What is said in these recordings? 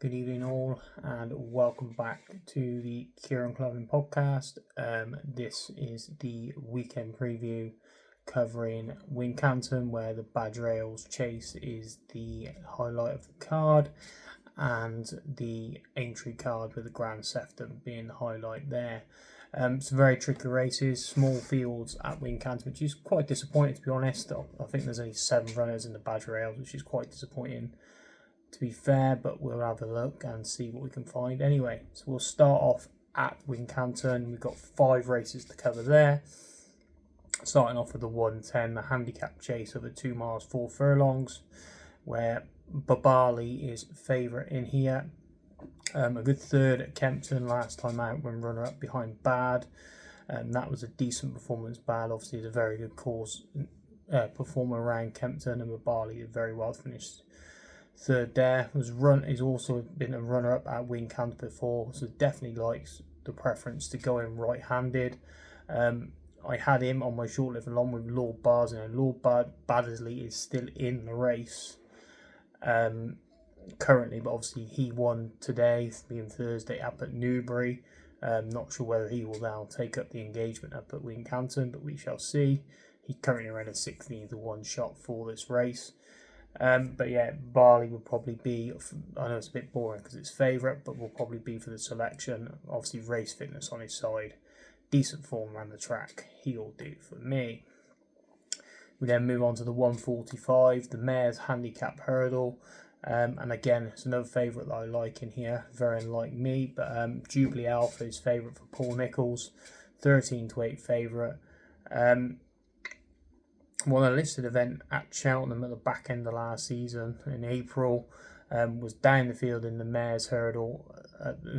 Good evening, all, and welcome back to the Kieran Clothing podcast. This is the weekend preview covering Wincanton, where the Badger Ales Chase is the highlight of the card, and the Aintree card with the Grand Sefton being the highlight there. Some very tricky races, small fields at Wincanton, which is quite disappointing, to be honest. I think there's only 7 runners in the Badger Ales, which is quite disappointing, to be fair, but we'll have a look and see what we can find anyway. So we'll start off at Wincanton. We've got 5 races to cover there. Starting off with the 110, the handicap chase over 2 miles 4 furlongs, where Babali is favourite in here. A good third at Kempton last time out when runner up behind Bad. That was a decent performance. Bad obviously is a very good course performer around Kempton, and Babali is very well finished third there. He's also been a runner up at Wincanton before, so definitely likes the preference to go in right handed. I had him on my shortlist along with Lord Bars, and Lord Baddesley is still in the race currently, but obviously he won today, being Thursday, up at Newbury. Not sure whether he will now take up the engagement up at Wincanton, but we shall see. He currently ran a 16th to 1 shot for this race. But yeah, Barley would probably be, I know it's a bit boring because it's favourite, but will probably be for the selection. Obviously race fitness on his side, decent form around the track, he'll do for me. We then move on to the 145, the Mayor's Handicap Hurdle. And again, it's another favourite that I like in here, very unlike me, but Jubilee Alpha is favourite for Paul Nicholls, 13 to 8 favourite. Won a listed event at Cheltenham at the back end of last season in April. Was down the field in the Mayor's Hurdle,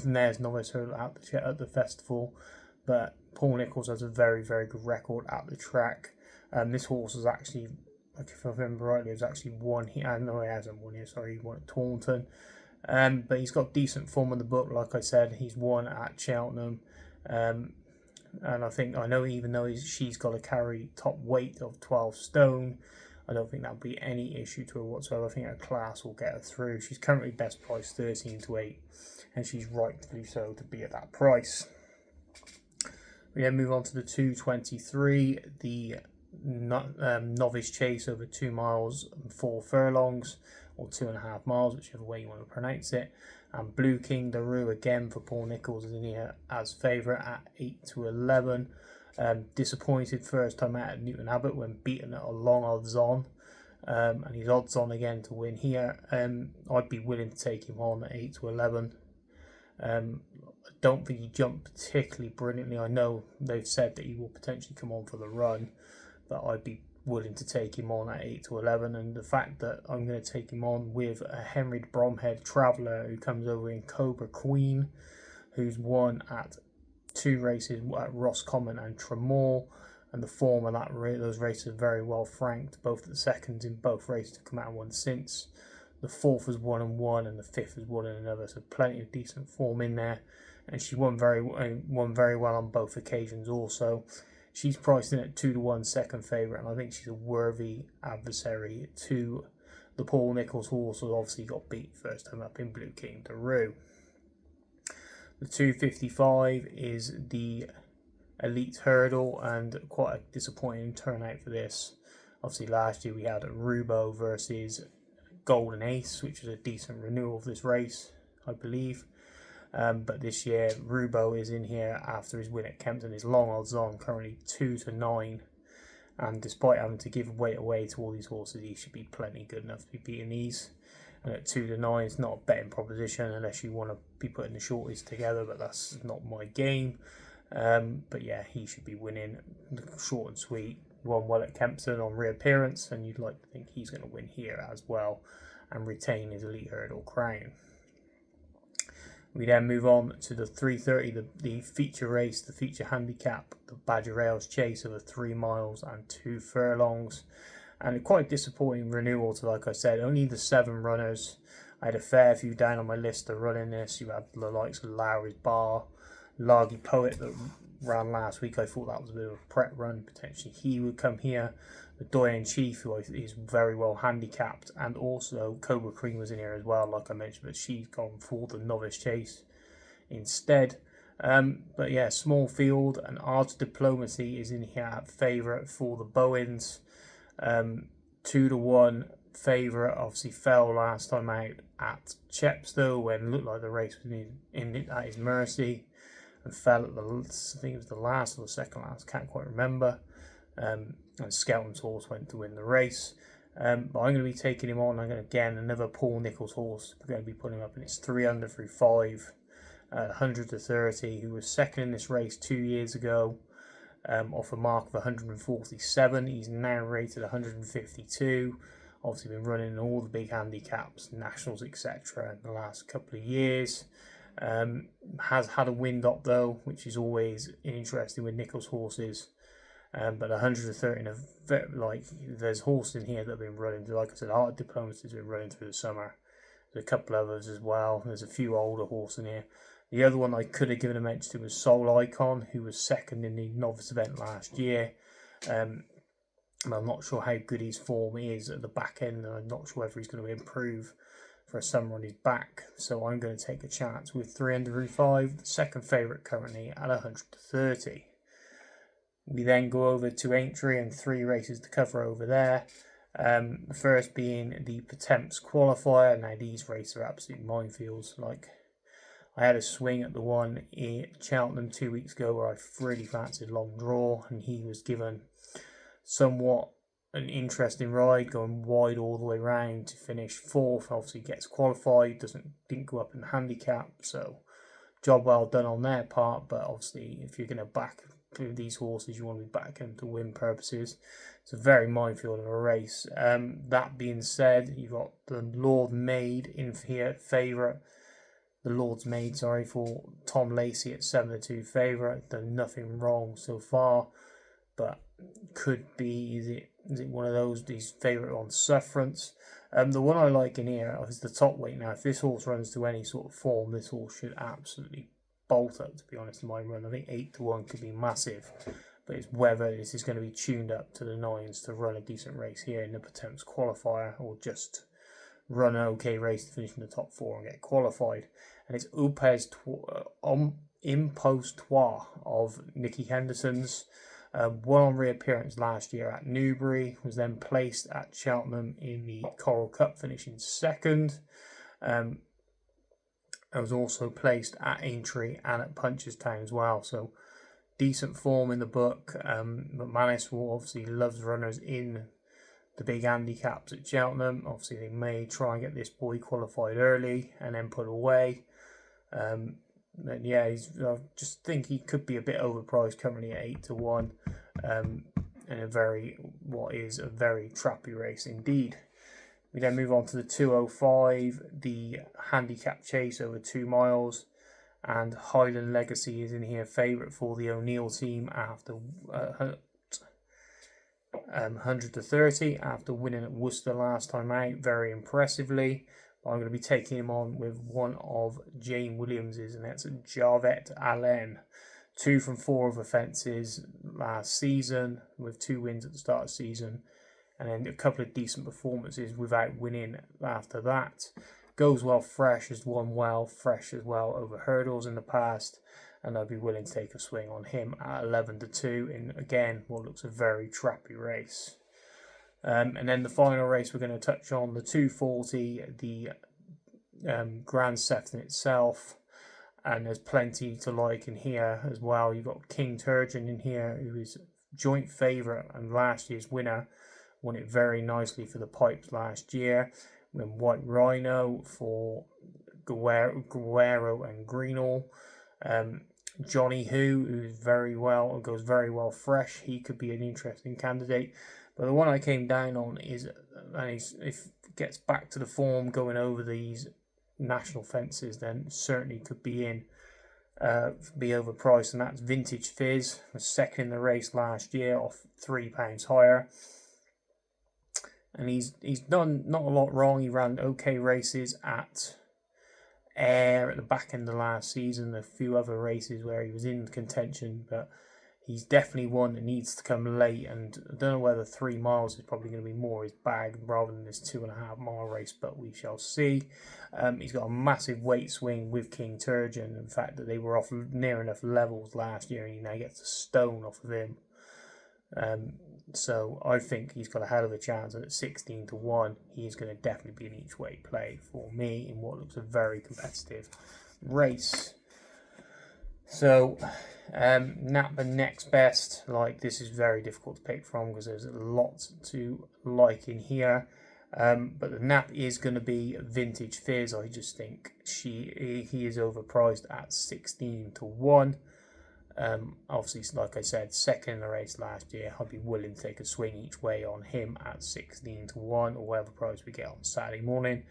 Mayor's Novice Hurdle at the festival. But Paul Nicholls has a very, very good record at the track. This horse was actually, if I remember rightly, was actually won. He hasn't won here. Sorry, he won at Taunton. But he's got decent form in the book. Like I said, he's won at Cheltenham. And I know even though she's got to carry top weight of 12 stone, I don't think that'll be any issue to her whatsoever. I think her class will get her through. She's currently best price 13 to 8, and she's rightfully so to be at that price. We then move on to the 223, the novice chase over 2 miles and 4 furlongs, or 2.5 miles, whichever way you want to pronounce it. And Blue King Daru again for Paul Nicholls is in here as favourite at 8 to 11. Disappointed first time out at Newton Abbot when beaten at a long odds on. And he's odds on again to win here. I'd be willing to take him on at 8 to 11. I don't think he jumped particularly brilliantly. I know they've said that he will potentially come on for the run, but I'd be willing to take him on at 8 to 11, and the fact that I'm going to take him on with a Henry Bromhead Traveller who comes over in Cobra Queen, who's won at 2 races at Roscommon and Tremor, and the form of those races are very well franked. Both the seconds in both races have come out and won since. The 4th was 1-1 and the 5th was 1 and another, so plenty of decent form in there, and she won very well on both occasions also. She's priced in at 2 to 1 second favourite, and I think she's a worthy adversary to the Paul Nicholls horse, who obviously got beat first time up in Blue King Daru. The 255 is the Elite Hurdle, and quite a disappointing turnout for this. Obviously last year we had a Rubo versus Golden Ace, which was a decent renewal of this race, I believe. But this year, Rubo is in here after his win at Kempton. His long odds on, currently 2 to 9. And despite having to give weight away to all these horses, he should be plenty good enough to be beating these. And at 2 to 9, it's not a betting proposition unless you want to be putting the shorties together, but that's not my game. But yeah, he should be winning. Short and sweet. He won well at Kempton on reappearance, and you'd like to think he's going to win here as well and retain his Elite Hurdle crown. We then move on to the 330, the feature race, the feature handicap, the Badger Ales Chase over 3 miles and 2 furlongs. And a quite disappointing renewal to, like I said, only the 7 runners. I had a fair few down on my list to run in this. You have the likes of Lowry's Bar, Largy Poet that ran last week, I thought that was a bit of a prep run. Potentially he would come here. The Doyen Chief, who is very well handicapped, and also Cobra Cream was in here as well, like I mentioned, but she's gone for the Novice Chase instead. But yeah, small field and Art of Diplomacy is in here at favourite for the Bowens. 2-1 favourite, obviously fell last time out at Chepstow when it looked like the race was at his mercy, and fell at I think it was the last or the second last, can't quite remember. And Skelton's horse went to win the race. But I'm going to be taking him on. I'm going to, again, another Paul Nicholls horse. We're going to be putting him up, and it's 3 under through 5. 100 to 30, who was second in this race 2 years ago, off a mark of 147. He's now rated 152. Obviously been running in all the big handicaps, nationals, etc. in the last couple of years. Has had a wind up though, which is always interesting with Nicholls horses. But 130, there's horses in here that have been running. Like I said, Art of Diplomacy has been running through the summer. There's a couple others as well. There's a few older horses in here. The other one I could have given a mention to was Soul Icon, who was second in the novice event last year. I'm not sure how good his form is at the back end, and I'm not sure whether he's going to improve for a summer on his back. So I'm going to take a chance with 305, the second favourite currently at 130. We then go over to Aintree and 3 races to cover over there. The first being the Pertemps qualifier. Now these races are absolute minefields. Like, I had a swing at the one at Cheltenham 2 weeks ago where I really fancied Long Draw, and he was given somewhat an interesting ride, going wide all the way round to finish 4th. Obviously gets qualified, didn't go up in the handicap, so job well done on their part. But obviously if you're going to back these horses, you want to be backing them to win purposes. It's a very minefield of a race. That being said, you've got the Lord Maid in here favourite. The Lord's Maid, for Tom Lacey at 7-2 favourite. Done nothing wrong so far, but could be, is it one of these favourite on sufferance? The one I like in here is the top weight. Now, if this horse runs to any sort of form, this horse should absolutely bolt up, to be honest, in my run. I think 8-1 could be massive, but it's whether this is going to be tuned up to the 9s to run a decent race here in the Pertemps qualifier, or just run an okay race to finish in the top 4 and get qualified. And it's Impostoire of Nicky Henderson's. Won on reappearance last year at Newbury, was then placed at Cheltenham in the Coral Cup, finishing 2nd. I was also placed at Aintree and at Punchestown as well, so decent form in the book. McManus will obviously loves runners in the big handicaps at Cheltenham. Obviously they may try and get this boy qualified early and then put away. But yeah, I just think he could be a bit overpriced currently at 8-1, in a very trappy race indeed. We then move on to the 205, the handicap chase over 2 miles, and Highland Legacy is in here favourite for the O'Neill team after 100 to 30 after winning at Worcester last time out very impressively. But I'm going to be taking him on with one of Jane Williams's, and that's Jarvet Allen. 2 from 4 of offences last season, with 2 wins at the start of the season, and then a couple of decent performances without winning after that. Goes well fresh, has won well fresh as well over hurdles in the past, and I'd be willing to take a swing on him at 11-2 in, again, what looks a very trappy race. And then the final race we're going to touch on, the 240, the Grand Sefton itself, and there's plenty to like in here as well. You've got King Turgeon in here, who is joint favourite and last year's winner, won it very nicely for the Pipes last year. When White Rhino for Guerrero and Greenall. Johnny who's goes very well fresh. He could be an interesting candidate. But the one I came down on is, and if it gets back to the form going over these national fences, then certainly could be be overpriced, and that's Vintage Fizz. Was second in the race last year off £3 higher. And he's done not a lot wrong. He ran okay races at air at the back end of last season, a few other races where he was in contention, but he's definitely one that needs to come late, and I don't know whether 3 miles is probably going to be more his bag rather than this 2.5 mile race, but we shall see. He's got a massive weight swing with King Turgeon, and the fact that they were off near enough levels last year, and he now gets a stone off of him. So I think he's got a hell of a chance, and at 16-1, he is going to definitely be an each way play for me in what looks a very competitive race. So Napa next best, like, this is very difficult to pick from because there's a lot to like in here. But the Nap is going to be Vintage Fizz. I just think he is overpriced at 16-1. Obviously, like I said, second in the race last year. I'd be willing to take a swing each way on him at 16-1, or whatever price we get on Saturday morning.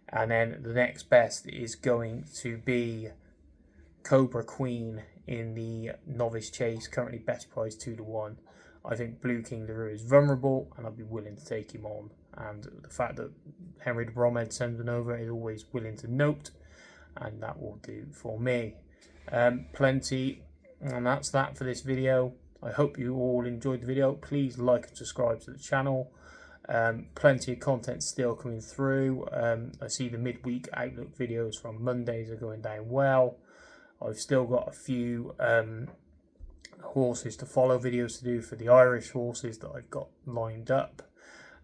And then the next best is going to be Cobra Queen in the Novice Chase, currently best price 2-1. I think Blue King LaRue is vulnerable, and I'd be willing to take him on. And the fact that Henry de Bromhead sends him over is always willing to note, and that will do for me. Plenty. And that's that for this video. I hope you all enjoyed the video. Please like and subscribe to the channel. Plenty of content still coming through. I see the midweek outlook videos from Mondays are going down well. I've still got a few horses to follow videos to do for the Irish horses that I've got lined up.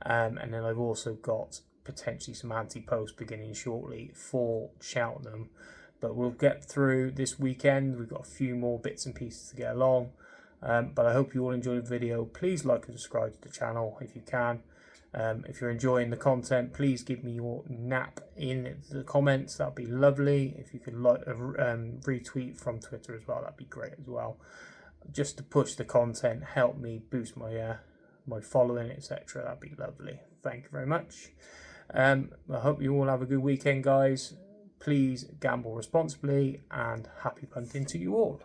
And then I've also got potentially some anti-posts beginning shortly for Cheltenham. But we'll get through this weekend. We've got a few more bits and pieces to get along. But I hope you all enjoyed the video. Please like and subscribe to the channel if you can. If you're enjoying the content, please give me your nap in the comments. That'd be lovely. If you could retweet from Twitter as well, that'd be great as well. Just to push the content, help me boost my my following, etc. That'd be lovely. Thank you very much. I hope you all have a good weekend, guys. Please gamble responsibly, and happy punting to you all.